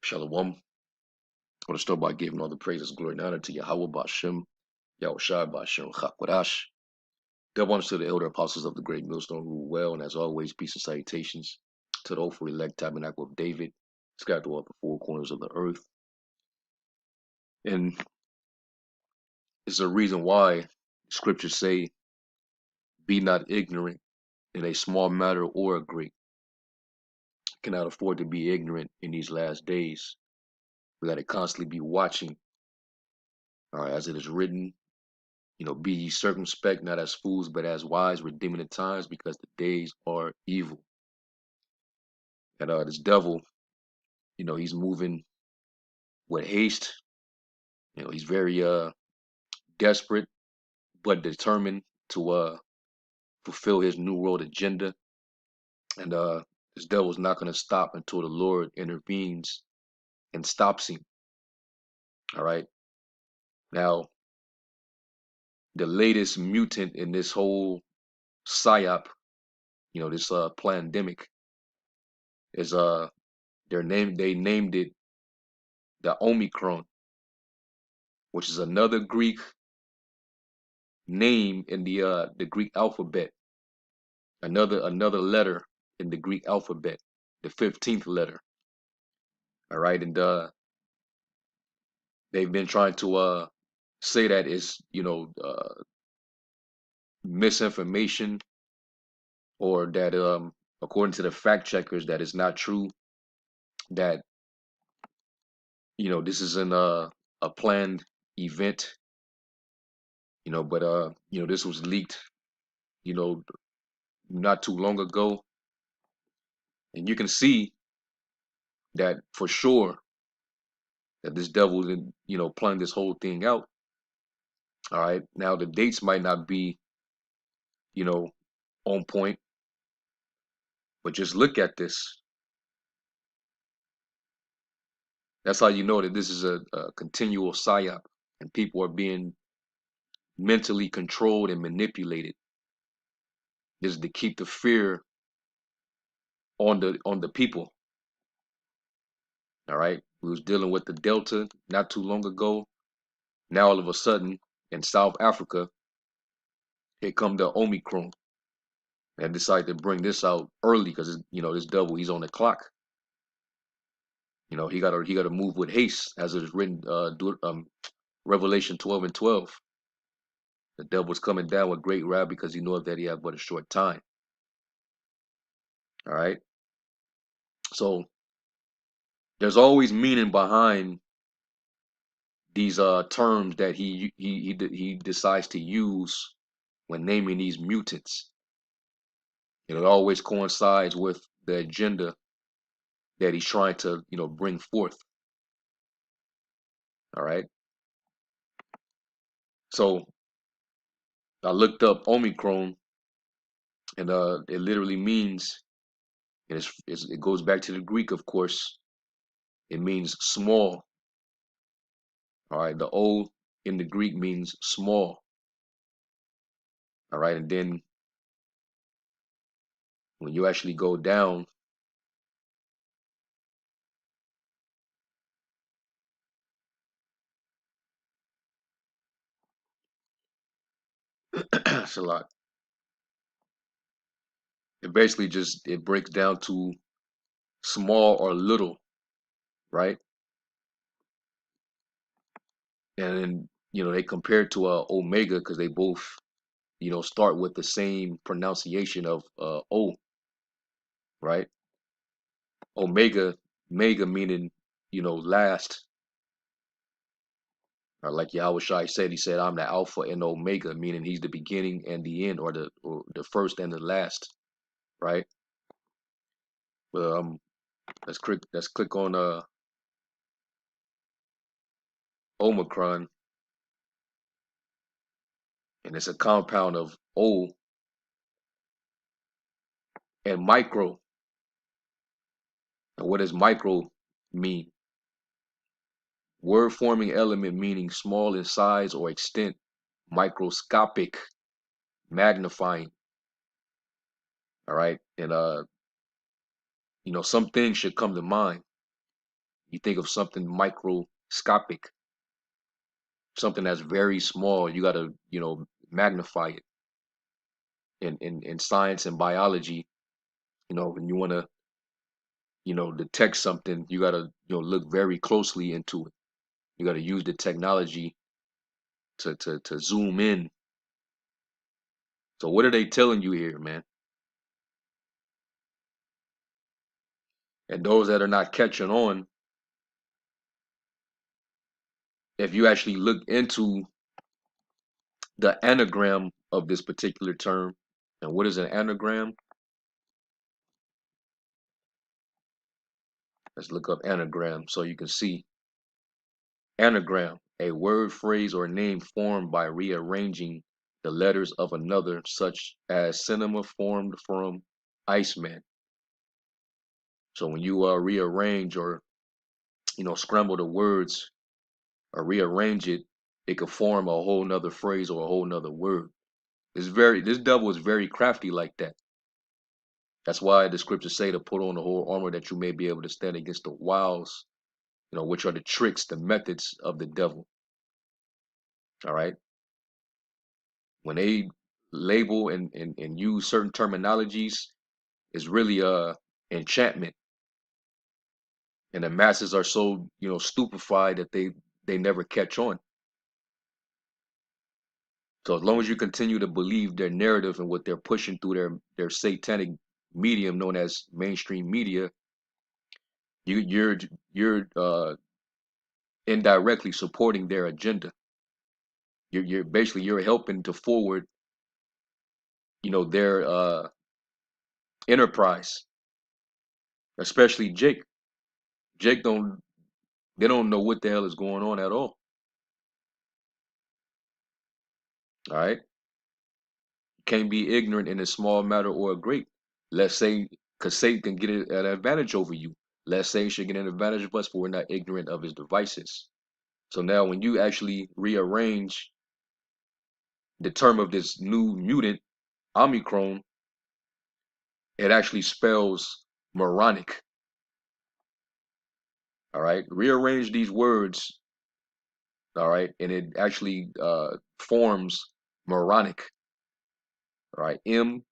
Shalom. I want to start by giving all the praises, glory, and honor to Yahweh Bashem, Yahushua Bashem, Chakwadash. Double honors to the elder apostles of the great millstone rule well, and as always, peace and salutations to the hopeful elect tabernacle of David, scattered throughout the four corners of the earth. And it's a reason why scriptures say, be not ignorant in a small matter or a great. Cannot afford to be ignorant in these last days. We got to constantly be watching, all right, as it is written. Be ye circumspect, not as fools, but as wise, redeeming the times, because the days are evil. And this devil, he's moving with haste. He's very desperate, but determined to fulfill his new world agenda. And this devil's not going to stop until the Lord intervenes and stops him. All right. Now, the latest mutant in this whole psyop, this pandemic, is they named it the Omicron, which is another Greek name in the Greek alphabet, another letter in the Greek alphabet, the 15th letter. All right, and they've been trying to say that it's misinformation, or that according to the fact checkers that it's not true, that this isn't a planned event, but this was leaked not too long ago, and you can see that for sure that this devil did, planned this whole thing out. All right. Now the dates might not be, you know, on point, but just look at this. That's how you know that this is a continual psyop, and people are being mentally controlled and manipulated. This is to keep the fear on the people. All right. We was dealing with the Delta not too long ago. Now all of a sudden in South Africa, here come the Omicron. And decided to bring this out early because this devil, he's on the clock. He gotta move with haste, as it is written, Revelation 12:12. The devil's coming down with great wrath because he knoweth that he have but a short time. All right. So there's always meaning behind these terms that he decides to use when naming these mutants. It always coincides with the agenda that he's trying to bring forth. All right. So I looked up Omicron, and it literally means, and it goes back to the Greek, of course. It means small. All right, the O in the Greek means small. All right, and then when you actually go down, it's a lot. It basically it breaks down to small or little, right? And then they compare it to omega because they both start with the same pronunciation of O, right? Omega, mega meaning last. Or like Yahushua said, he said, "I'm the Alpha and Omega," meaning he's the beginning and the end, or the first and the last, right? But let's click on Omicron, and it's a compound of O and micro. And what does micro mean? Word forming element meaning small in size or extent, microscopic, magnifying. All right, and some things should come to mind. You think of something microscopic, something that's very small. You got to, magnify it. In science and biology, when you want to, detect something, you got to, look very closely into it. You got to use the technology to zoom in. So what are they telling you here, man? And those that are not catching on, if you actually look into the anagram of this particular term, and what is an anagram? Let's look up anagram so you can see. Anagram, a word, phrase, or name formed by rearranging the letters of another, such as cinema formed from Iceman. So when you rearrange or scramble the words or rearrange it, it could form a whole nother phrase or a whole nother word. This devil is very crafty like that. That's why the scriptures say to put on the whole armor that you may be able to stand against the wiles, which are the tricks, the methods of the devil. All right. When they label and use certain terminologies, it's really enchantment. And the masses are so, stupefied that they never catch on. So as long as you continue to believe their narrative and what they're pushing through their satanic medium known as mainstream media, you're indirectly supporting their agenda. You're basically you're helping to forward, their enterprise. Especially Jake. Jake they don't know what the hell is going on at all. All right. Can't be ignorant in a small matter or a great. Let's say, because Satan can get an advantage over you. Let's say he should get an advantage of us, but we're not ignorant of his devices. So now when you actually rearrange the term of this new mutant, Omicron, it actually spells moronic. All right. Rearrange these words. All right. And it actually forms moronic. All right. Moronic.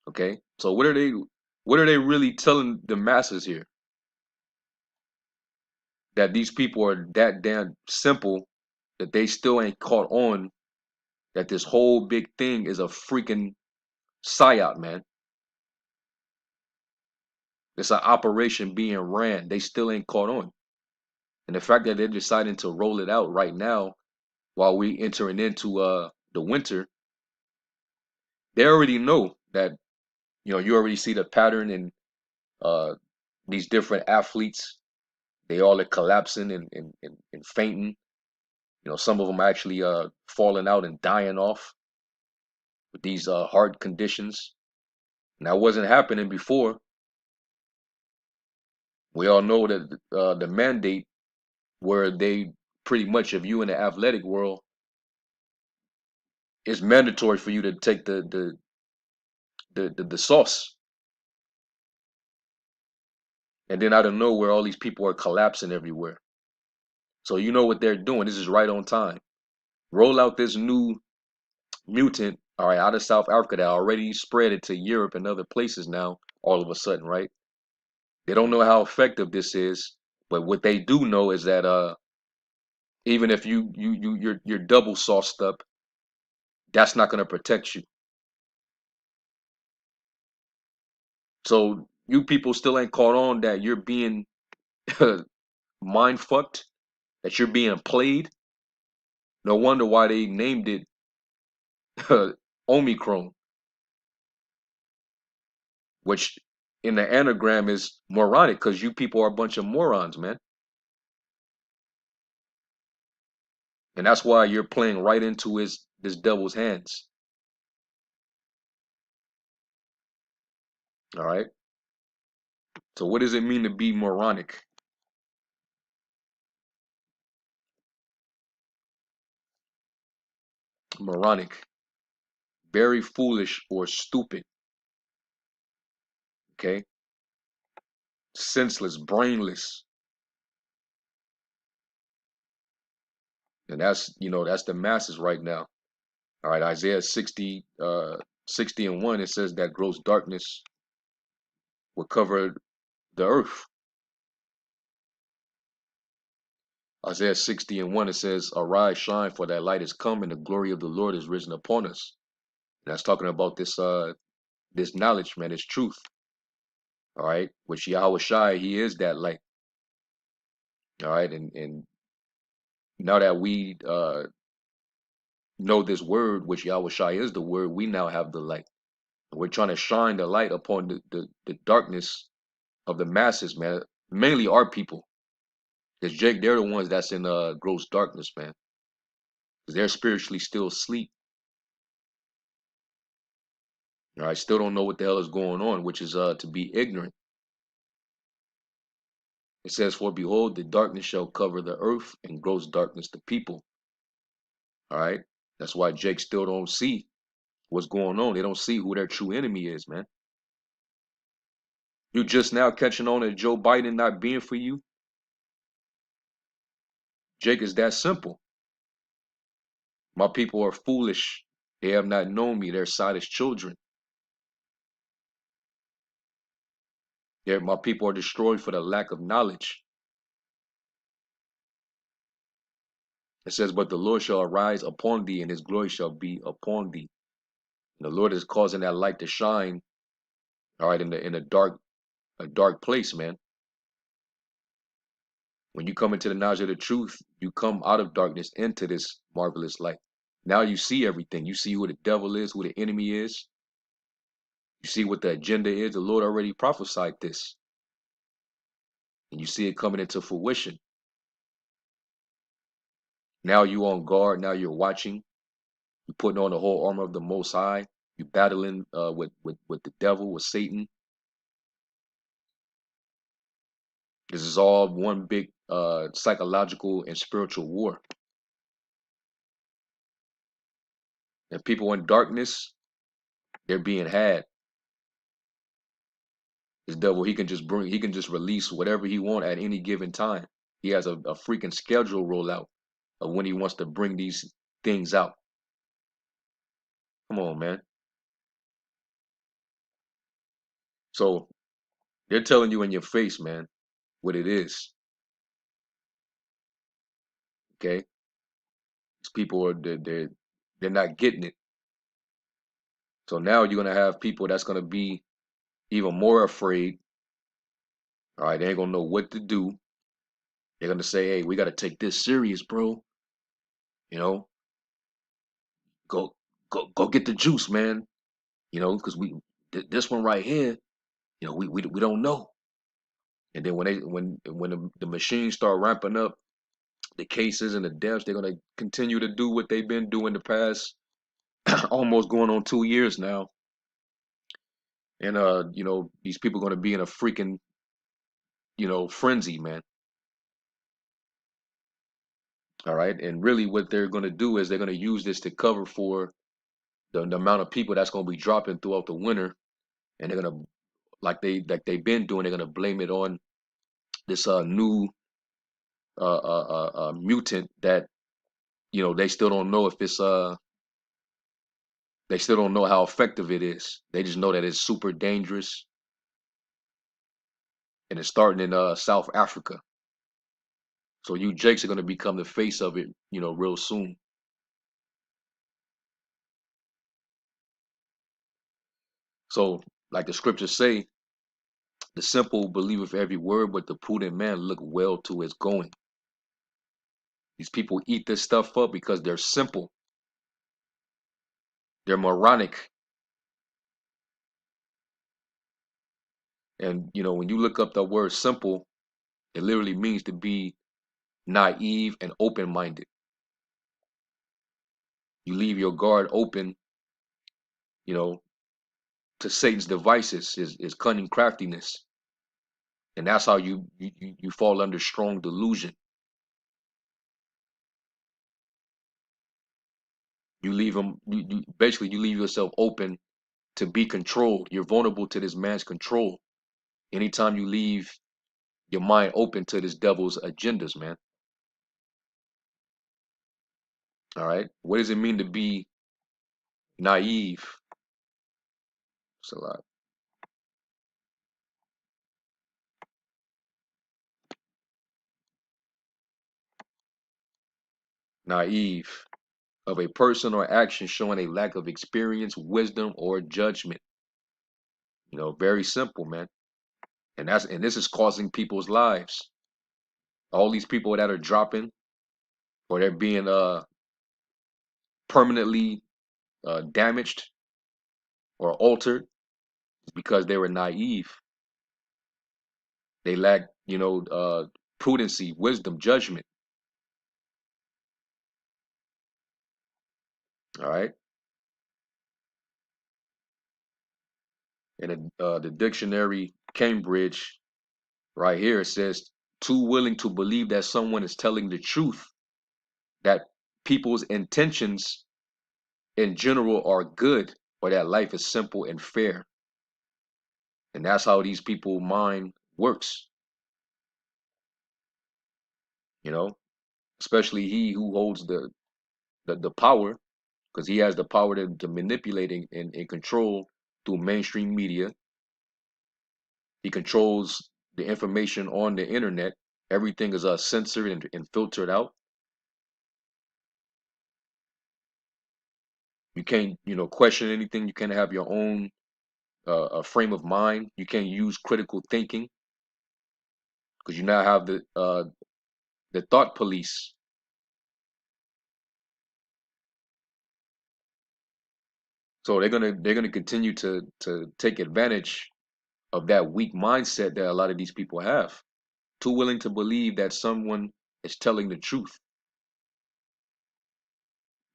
Okay. So what are they really telling the masses here? That these people are that damn simple that they still ain't caught on that this whole big thing is a freaking psyop, man. It's an operation being ran. They still ain't caught on. And the fact that they're deciding to roll it out right now while we entering into the winter, they already know that, you already see the pattern in uh these different athletes. They all are collapsing and fainting. Some of them actually falling out and dying off with these heart conditions. And that wasn't happening before. We all know that the mandate where they pretty much, if you in the athletic world, it's mandatory for you to take the sauce. And then out of nowhere, all these people are collapsing everywhere. So you know what they're doing. This is right on time. Roll out this new mutant, all right, out of South Africa that already spread it to Europe and other places now, all of a sudden, right? They don't know how effective this is, but what they do know is that even if you're double sauced up, that's not going to protect you. So you people still ain't caught on that you're being mind fucked, that you're being played. No wonder why they named it Omicron, which in the anagram is moronic because you people are a bunch of morons, man. And that's why you're playing right into this devil's hands. All right. So what does it mean to be moronic? Moronic. very foolish or stupid. Okay, senseless, brainless, and that's that's the masses right now. All right, Isaiah 60 and 1, it says that gross darkness will cover the earth. Isaiah 60 and 1, it says, "Arise, shine, for thy light is come, and the glory of the Lord is risen upon us." And that's talking about this knowledge, man, this truth. All right, which Yahweh Shai, he is that light. All right, and now that we know this word, which Yahweh Shai is the word, we now have the light. We're trying to shine the light upon the darkness of the masses, man. Mainly our people. Because Jake, they're the ones that's in gross darkness, man. Because they're spiritually still asleep. All right, still don't know what the hell is going on, which is to be ignorant. It says, "For behold, the darkness shall cover the earth, and gross darkness the people." All right. That's why Jake still don't see what's going on. They don't see who their true enemy is, man. You just now catching on at Joe Biden not being for you. Jake, is that simple. My people are foolish. They have not known me. They're sottish children. My people are destroyed for the lack of knowledge. It says, "But the Lord shall arise upon thee, and his glory shall be upon thee." And the Lord is causing that light to shine, all right, in a dark place, man. When you come into the knowledge of the truth, you come out of darkness into this marvelous light. Now you see everything. You see who the devil is, who the enemy is. You see what the agenda is. The Lord already prophesied this. And you see it coming into fruition. Now you on guard. Now you're watching. You're putting on the whole armor of the Most High. You're battling with the devil, with Satan. This is all one big psychological and spiritual war. And people in darkness, they're being had. This devil, he can just release whatever he want at any given time. He has a freaking schedule roll out of when he wants to bring these things out. Come on, man. So they're telling you in your face, man, what it is. Okay, these people are they're not getting it. So now you're gonna have people that's gonna be even more afraid. All right, they ain't gonna know what to do. They're gonna say, "Hey, we gotta take this serious, bro. You know, go go get the juice, man. You know, because this one right here, we don't know." And then when the machines start ramping up the cases and the deaths, they're gonna continue to do what they've been doing the past almost going on 2 years now. And these people are gonna be in a freaking frenzy, man. All right. And really what they're gonna do is they're gonna use this to cover for the amount of people that's gonna be dropping throughout the winter. And they're gonna like they've been doing, they're gonna blame it on this new mutant that they still don't know if it's they still don't know how effective it is. They just know that it's super dangerous, and it's starting in South Africa. So you Jakes are gonna become the face of it, real soon. So like the scriptures say, the simple believeth every word, but the prudent man look well to his going. These people eat this stuff up because they're simple. They're moronic. And when you look up the word simple, it literally means to be naive and open-minded. You leave your guard open, you know, to Satan's devices, his cunning craftiness. And that's how you fall under strong delusion. You leave them. You basically you leave yourself open to be controlled. You're vulnerable to this man's control. Anytime you leave your mind open to this devil's agendas, man. All right. What does it mean to be naive? It's a lot. Naive of a person or action showing a lack of experience, wisdom, or judgment. Very simple, man. And this is causing people's lives. All these people that are dropping or they're being permanently damaged or altered is because they were naive. They lack, prudency, wisdom, judgment. All right. And the dictionary Cambridge right here it says too willing to believe that someone is telling the truth, that people's intentions in general are good, or that life is simple and fair. And that's how these people mind works, you know, especially he who holds the power, because he has the power to manipulate and control through mainstream media. He controls the information on the internet. Everything is censored and filtered out. You can't, question anything. You can't have your own a frame of mind. You can't use critical thinking because you now have the thought police. So they're gonna continue to take advantage of that weak mindset that a lot of these people have. Too willing to believe that someone is telling the truth.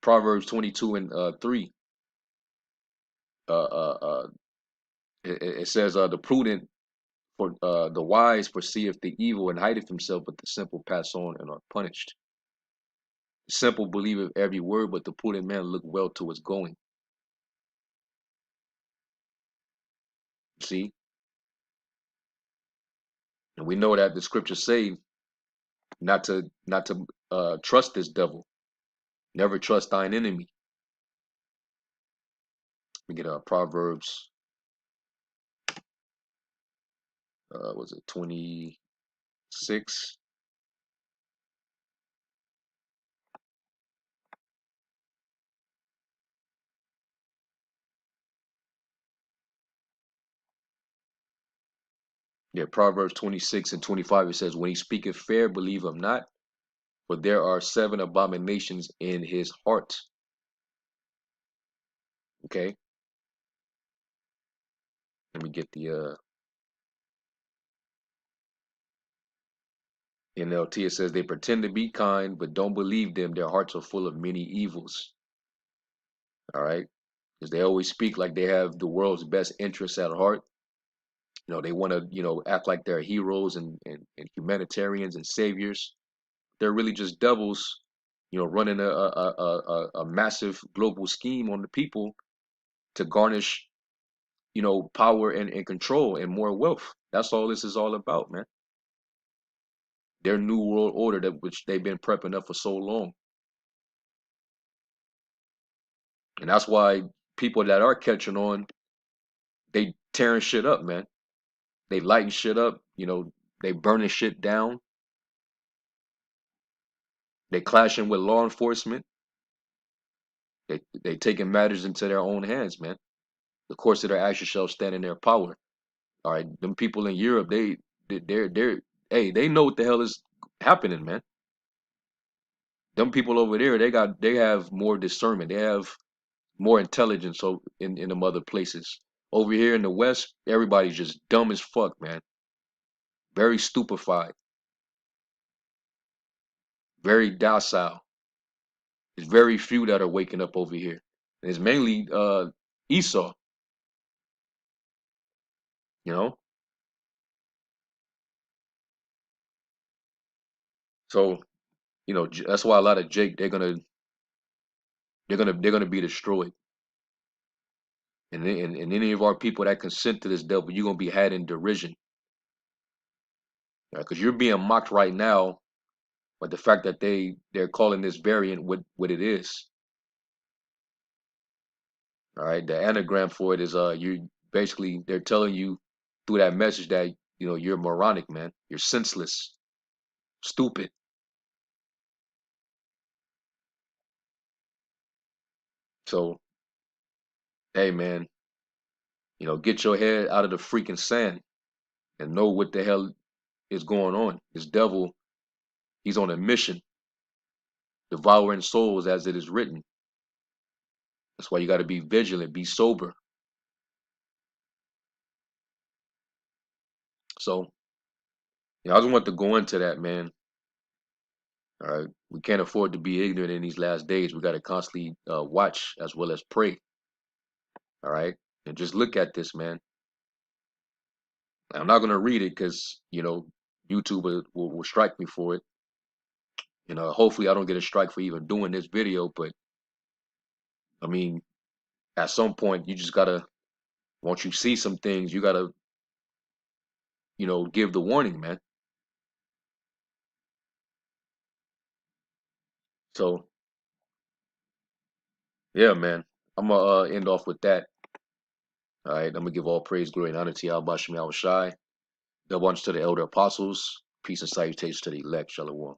Proverbs 22 and 3. Uh, uh, uh, it says, "The prudent for the wise perceiveth the evil and hideth himself, but the simple pass on and are punished." The simple believeth every word, but the prudent man look well to his going. See, and we know that the scriptures say not to trust this devil. Never trust thine enemy. We get Proverbs. Was it 26? Yeah, Proverbs 26 and 25. It says, "When he speaketh fair, believe him not, for there are 7 abominations in his heart." Okay, let me get the NLT. It says, "They pretend to be kind, but don't believe them. Their hearts are full of many evils." All right, because they always speak like they have the world's best interests at heart. They want to, act like they're heroes and humanitarians and saviors. They're really just devils, running a massive global scheme on the people to garnish, power and control and more wealth. That's all this is all about, man. Their new world order that which they've been prepping up for so long. And that's why people that are catching on, they tearing shit up, man. They lighting shit up, they burning shit down. They clashing with law enforcement. They taking matters into their own hands, man. The course of their actions shall stand in their power. All right, them people in Europe, they're hey, they know what the hell is happening, man. Them people over there, they have more discernment. They have more intelligence in them other places. Over here in the West, everybody's just dumb as fuck, man. Very stupefied, very docile. There's very few that are waking up over here. And it's mainly Esau, you know. So that's why a lot of Jake they're gonna They're gonna be destroyed. And any of our people that consent to this devil, you're gonna be had in derision. Because you're being mocked right now, but the fact that they're calling this variant what it is. All right. The anagram for it is you basically they're telling you through that message that you're moronic, man. You're senseless, stupid. So, hey man, get your head out of the freaking sand and know what the hell is going on. This devil, he's on a mission, devouring souls as it is written. That's why you got to be vigilant, be sober. So, I just want to go into that, man. All right, we can't afford to be ignorant in these last days. We got to constantly watch as well as pray. All right, and just look at this, man. I'm not gonna read it because YouTube will strike me for it. Hopefully I don't get a strike for even doing this video. But I mean, at some point you just gotta, once you see some things, you gotta give the warning, man. So yeah, man, I'm gonna end off with that. All right, I'm gonna give all praise, glory, and honor to Yahweh Shem Yahweh Shai. Double honors to the elder apostles. Peace and salutations to the elect. Shalom.